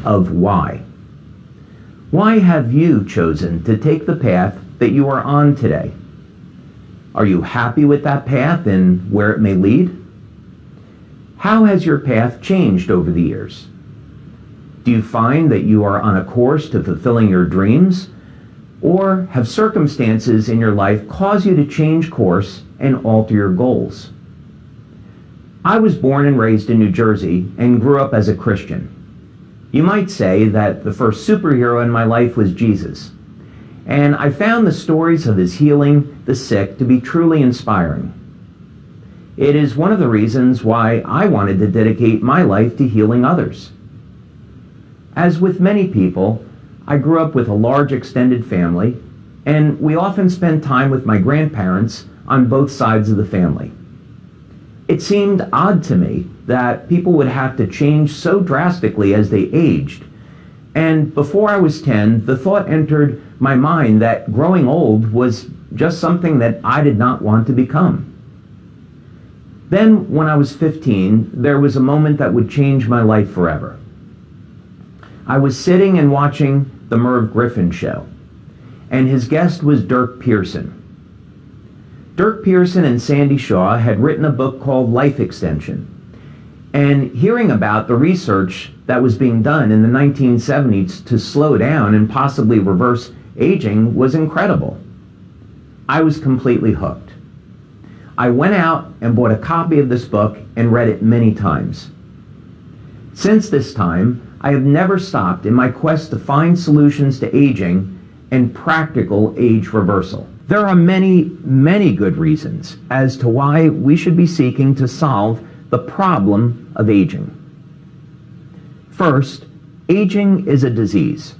of why. Why have you chosen to take the path that you are on today? Are you happy with that path and where it may lead? How has your path changed over the years? Do you find that you are on a course to fulfilling your dreams, or have circumstances in your life caused you to change course and alter your goals? I was born and raised in New Jersey and grew up as a Christian. You might say that the first superhero in my life was Jesus, and I found the stories of his healing the sick to be truly inspiring. It is one of the reasons why I wanted to dedicate my life to healing others. As with many people, I grew up with a large extended family, and we often spent time with my grandparents on both sides of the family. It seemed odd to me that people would have to change so drastically as they aged, and before I was 10, the thought entered my mind that growing old was just something that I did not want to become. Then, when I was 15, there was a moment that would change my life forever. I was sitting and watching the Merv Griffin show, and his guest was Dirk Pearson. Dirk Pearson and Sandy Shaw had written a book called Life Extension, and hearing about the research that was being done in the 1970s to slow down and possibly reverse aging was incredible. I was completely hooked. I went out and bought a copy of this book and read it many times. Since this time, I have never stopped in my quest to find solutions to aging and practical age reversal. There are many, many good reasons as to why we should be seeking to solve the problem of aging. First, aging is a disease.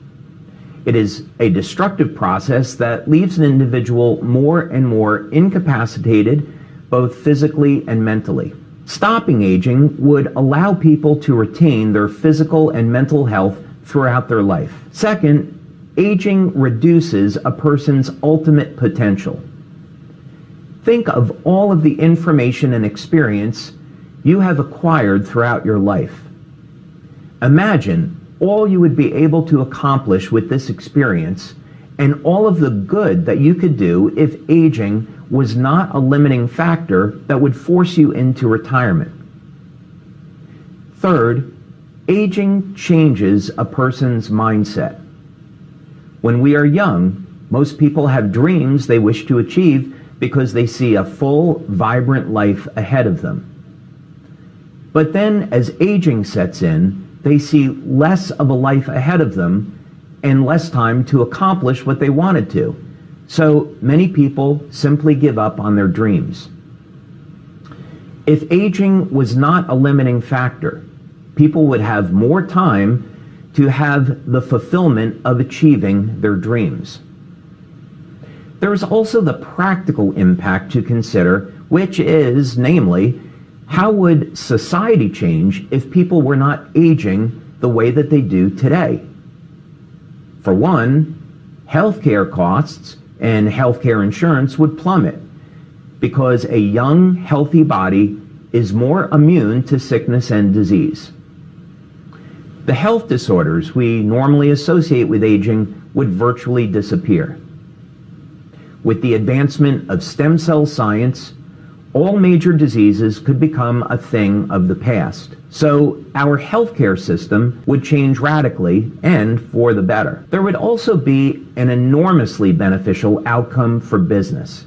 It is a destructive process that leaves an individual more and more incapacitated, both physically and mentally. Stopping aging would allow people to retain their physical and mental health throughout their life. Second, aging reduces a person's ultimate potential. Think of all of the information and experience you have acquired throughout your life. Imagine all you would be able to accomplish with this experience and all of the good that you could do if aging was not a limiting factor that would force you into retirement. Third, aging changes a person's mindset. When we are young, most people have dreams they wish to achieve because they see a full, vibrant life ahead of them. But then, as aging sets in, they see less of a life ahead of them and less time to accomplish what they wanted to. So many people simply give up on their dreams. If aging was not a limiting factor, people would have more time to have the fulfillment of achieving their dreams. There is also the practical impact to consider, which is, namely, how would society change if people were not aging the way that they do today? For one, healthcare costs and healthcare insurance would plummet because a young, healthy body is more immune to sickness and disease. The health disorders we normally associate with aging would virtually disappear. With the advancement of stem cell science, all major diseases could become a thing of the past. So our healthcare system would change radically and for the better. There would also be an enormously beneficial outcome for business.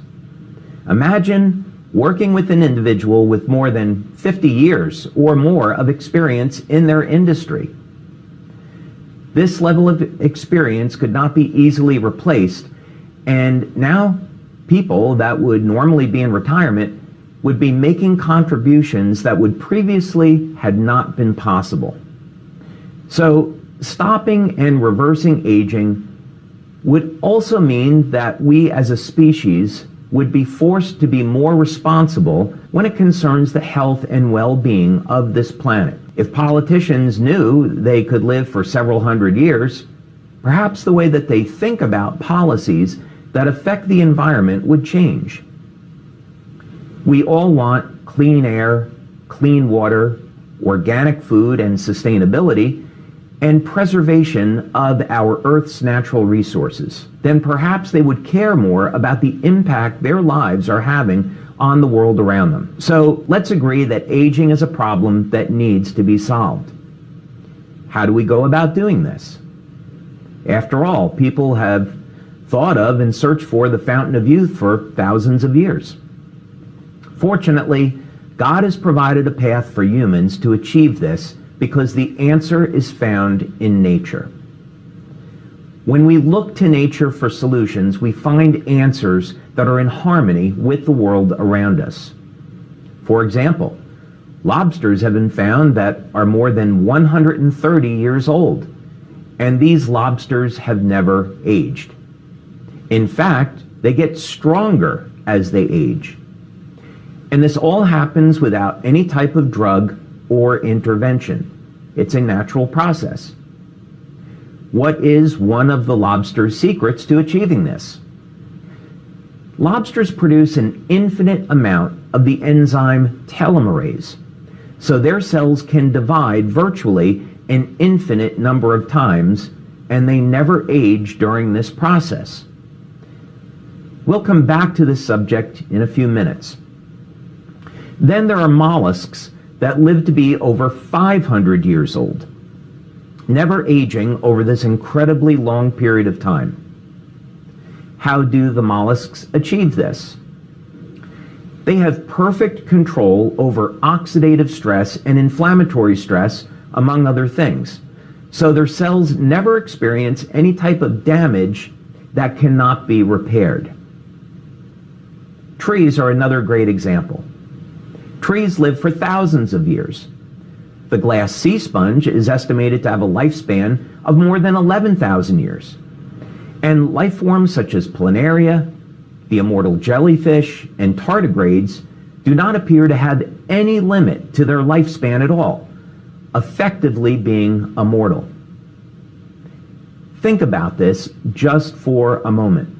Imagine working with an individual with more than 50 years or more of experience in their industry. This level of experience could not be easily replaced, and now people that would normally be in retirement would be making contributions that would previously had not been possible. So stopping and reversing aging would also mean that we as a species would be forced to be more responsible when it concerns the health and well-being of this planet. If politicians knew they could live for several hundred years, perhaps the way that they think about policies that affect the environment would change. We all want clean air, clean water, organic food, and sustainability, and preservation of our Earth's natural resources, then perhaps they would care more about the impact their lives are having on the world around them. So let's agree that aging is a problem that needs to be solved. How do we go about doing this? After all, people have thought of and searched for the fountain of youth for thousands of years. Fortunately, God has provided a path for humans to achieve this because the answer is found in nature. When we look to nature for solutions, we find answers that are in harmony with the world around us. For example, lobsters have been found that are more than 130 years old, and these lobsters have never aged. In fact, they get stronger as they age. And this all happens without any type of drug or intervention. It's a natural process. What is one of the lobster's secrets to achieving this? Lobsters produce an infinite amount of the enzyme telomerase, so their cells can divide virtually an infinite number of times, and they never age during this process. We'll come back to this subject in a few minutes. Then there are mollusks that live to be over 500 years old, never aging over this incredibly long period of time. How do the mollusks achieve this? They have perfect control over oxidative stress and inflammatory stress, among other things. So their cells never experience any type of damage that cannot be repaired. Trees are another great example. Trees live for thousands of years. The glass sea sponge is estimated to have a lifespan of more than 11,000 years. And life forms such as planaria, the immortal jellyfish, and tardigrades do not appear to have any limit to their lifespan at all, effectively being immortal. Think about this just for a moment.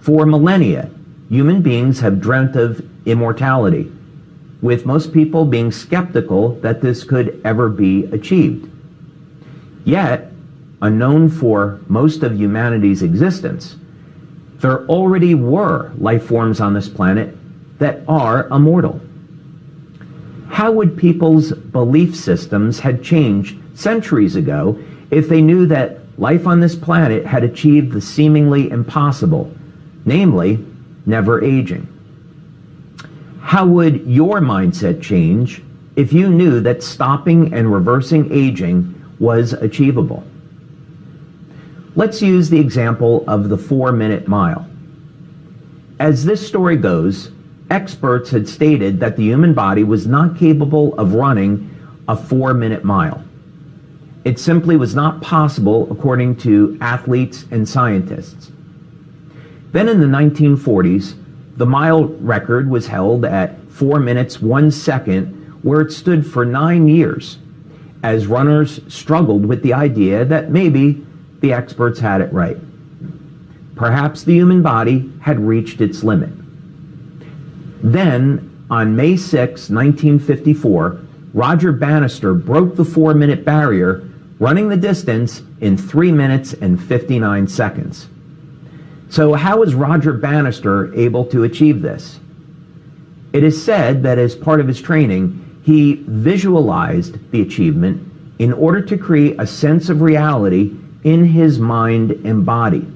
For millennia, human beings have dreamt of immortality, with most people being skeptical that this could ever be achieved. Yet, unknown for most of humanity's existence, there already were life forms on this planet that are immortal. How would people's belief systems had changed centuries ago if they knew that life on this planet had achieved the seemingly impossible, namely, never aging? How would your mindset change if you knew that stopping and reversing aging was achievable? Let's use the example of the 4-minute mile. As this story goes, experts had stated that the human body was not capable of running a 4-minute mile. It simply was not possible according to athletes and scientists. Then in the 1940s, the mile record was held at 4 minutes 1 second, where it stood for 9 years, as runners struggled with the idea that maybe the experts had it right. Perhaps the human body had reached its limit. Then, on May 6, 1954, Roger Bannister broke the 4-minute barrier, running the distance in 3 minutes and 59 seconds. So how was Roger Bannister able to achieve this? It is said that as part of his training, he visualized the achievement in order to create a sense of reality in his mind and body.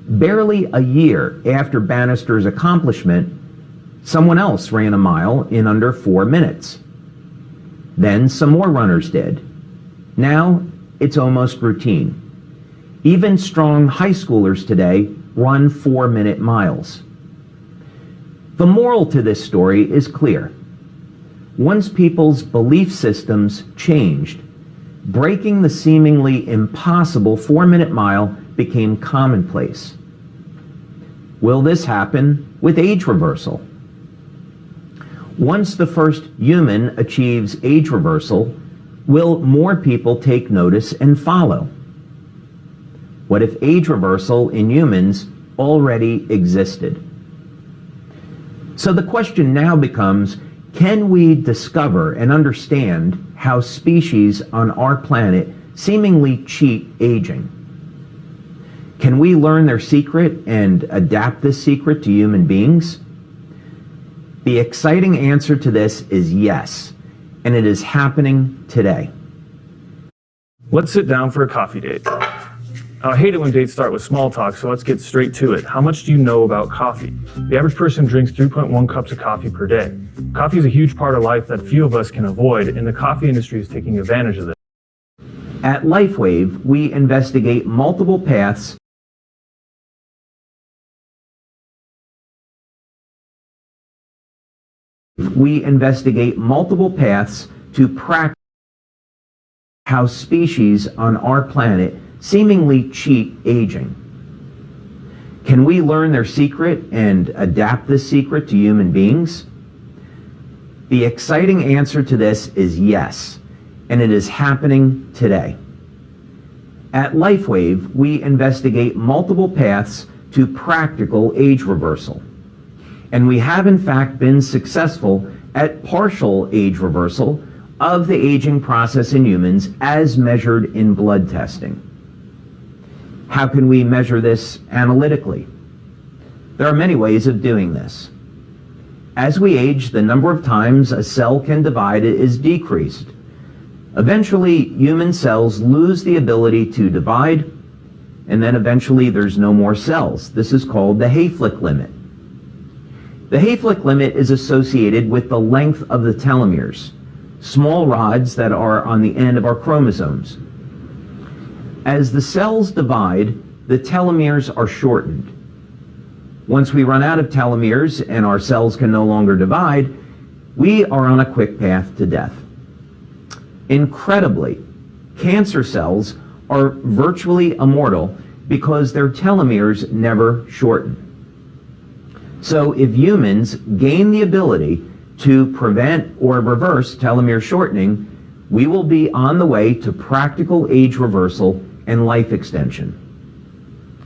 Barely a year after Bannister's accomplishment, someone else ran a mile in under 4 minutes. Then some more runners did. Now it's almost routine. Even strong high schoolers today run 4-minute miles. The moral to this story is clear. Once people's belief systems changed, breaking the seemingly impossible 4-minute mile became commonplace. Will this happen with age reversal? Once the first human achieves age reversal, will more people take notice and follow? What if age reversal in humans already existed? So the question now becomes, Can we discover and understand how species on our planet seemingly cheat aging? Can we learn their secret and adapt this secret to human beings? The exciting answer to this is yes, and it is happening today. Let's sit down for a coffee date. I hate it when dates start with small talk, so let's get straight to it. How much do you know about coffee? The average person drinks 3.1 cups of coffee per day. Coffee is a huge part of life that few of us can avoid, and the coffee industry is taking advantage of this. At LifeWave, we investigate multiple paths to practice how species on our planet seemingly cheat aging. Can we learn their secret and adapt this secret to human beings? The exciting answer to this is yes, and it is happening today. At LifeWave, we investigate multiple paths to practical age reversal. And we have in fact been successful at partial age reversal of the aging process in humans as measured in blood testing. How can we measure this analytically? There are many ways of doing this. As we age, the number of times a cell can divide is decreased. Eventually, human cells lose the ability to divide, and then eventually there's no more cells. This is called the Hayflick limit. The Hayflick limit is associated with the length of the telomeres, small rods that are on the end of our chromosomes. As the cells divide, the telomeres are shortened. Once we run out of telomeres and our cells can no longer divide, we are on a quick path to death. Incredibly, cancer cells are virtually immortal because their telomeres never shorten. So if humans gain the ability to prevent or reverse telomere shortening, we will be on the way to practical age reversal and life extension.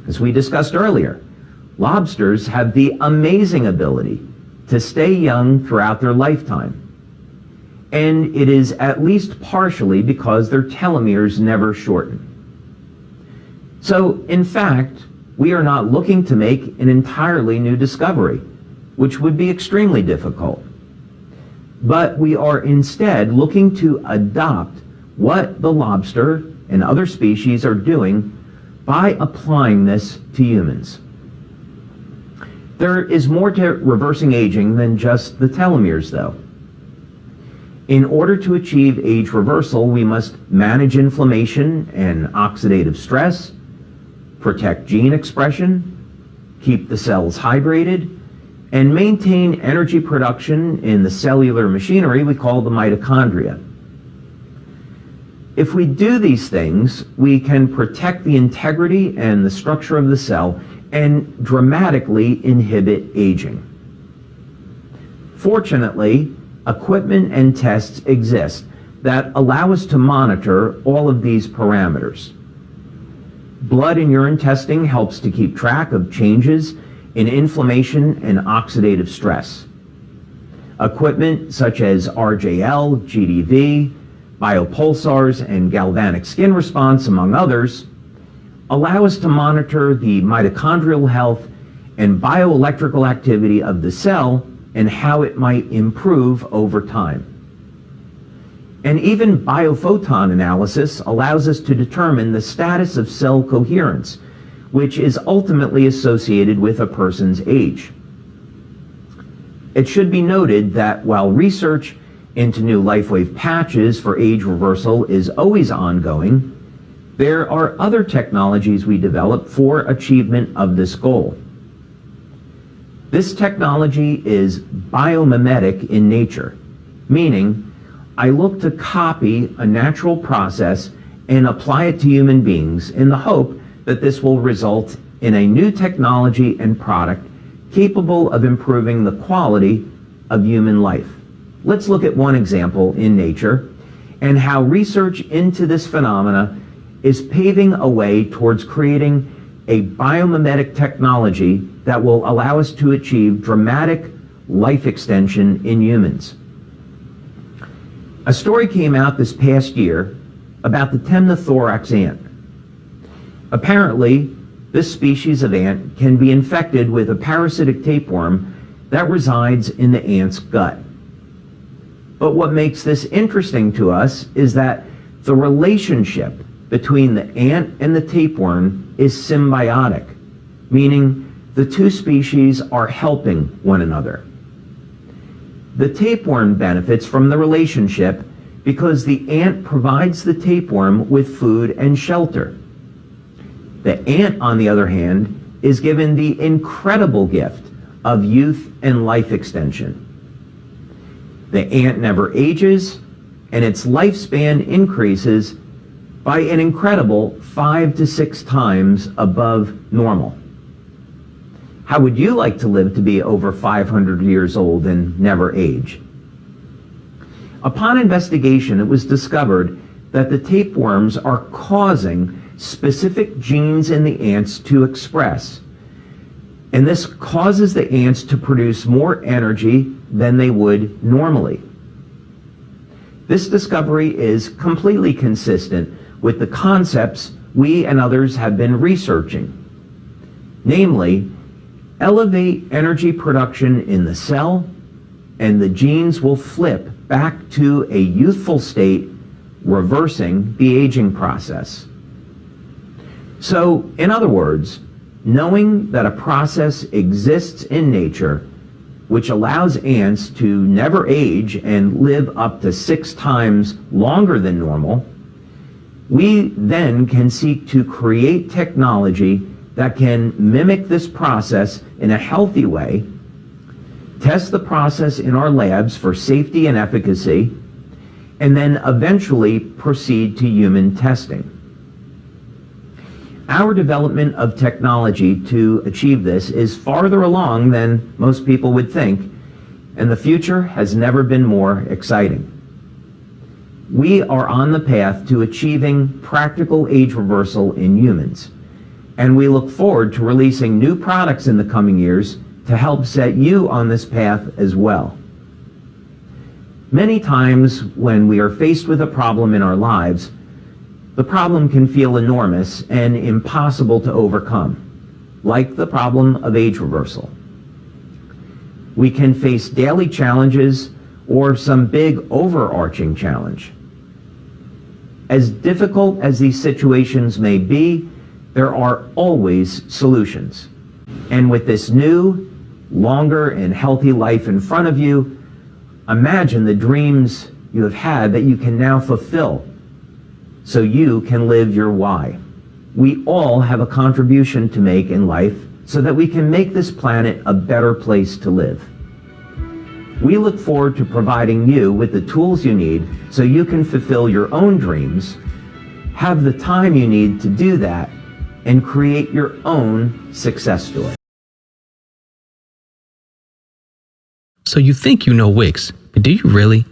As we discussed earlier, lobsters have the amazing ability to stay young throughout their lifetime. And it is at least partially because their telomeres never shorten. So, in fact, we are not looking to make an entirely new discovery, which would be extremely difficult. But we are instead looking to adopt what the lobster and other species are doing by applying this to humans. There is more to reversing aging than just the telomeres, though. In order to achieve age reversal, we must manage inflammation and oxidative stress, protect gene expression, keep the cells hydrated, and maintain energy production in the cellular machinery we call the mitochondria. If we do these things, we can protect the integrity and the structure of the cell and dramatically inhibit aging. Fortunately, equipment and tests exist that allow us to monitor all of these parameters. Blood and urine testing helps to keep track of changes in inflammation and oxidative stress. Equipment such as RJL, GDV, biopulsars, and galvanic skin response, among others, allow us to monitor the mitochondrial health and bioelectrical activity of the cell and how it might improve over time. And even biophoton analysis allows us to determine the status of cell coherence, which is ultimately associated with a person's age. It should be noted that while research into new LifeWave patches for age reversal is always ongoing, there are other technologies we develop for achievement of this goal. This technology is biomimetic in nature, meaning I look to copy a natural process and apply it to human beings in the hope that this will result in a new technology and product capable of improving the quality of human life. Let's look at one example in nature and how research into this phenomena is paving a way towards creating a biomimetic technology that will allow us to achieve dramatic life extension in humans. A story came out this past year about the temnothorax ant. Apparently, this species of ant can be infected with a parasitic tapeworm that resides in the ant's gut. But what makes this interesting to us is that the relationship between the ant and the tapeworm is symbiotic, meaning the two species are helping one another. The tapeworm benefits from the relationship because the ant provides the tapeworm with food and shelter. The ant, on the other hand, is given the incredible gift of youth and life extension. The ant never ages, and its lifespan increases by an incredible 5 to 6 times above normal. How would you like to live to be over 500 years old and never age? Upon investigation, it was discovered that the tapeworms are causing specific genes in the ants to express. And this causes the ants to produce more energy than they would normally. This discovery is completely consistent with the concepts we and others have been researching. Namely, elevate energy production in the cell, and the genes will flip back to a youthful state, reversing the aging process. So, in other words, knowing that a process exists in nature which allows ants to never age and live up to 6 times longer than normal, we then can seek to create technology that can mimic this process in a healthy way, test the process in our labs for safety and efficacy, and then eventually proceed to human testing. Our development of technology to achieve this is farther along than most people would think, and the future has never been more exciting. We are on the path to achieving practical age reversal in humans, and we look forward to releasing new products in the coming years to help set you on this path as well. Many times when we are faced with a problem in our lives, the problem can feel enormous and impossible to overcome, like the problem of age reversal. We can face daily challenges or some big overarching challenge. As difficult as these situations may be, there are always solutions. And with this new, longer, and healthy life in front of you, imagine the dreams you have had that you can now fulfill so you can live your why. We all have a contribution to make in life so that we can make this planet a better place to live. We look forward to providing you with the tools you need so you can fulfill your own dreams, have the time you need to do that, and create your own success story. So you think you know Wix, but do you really?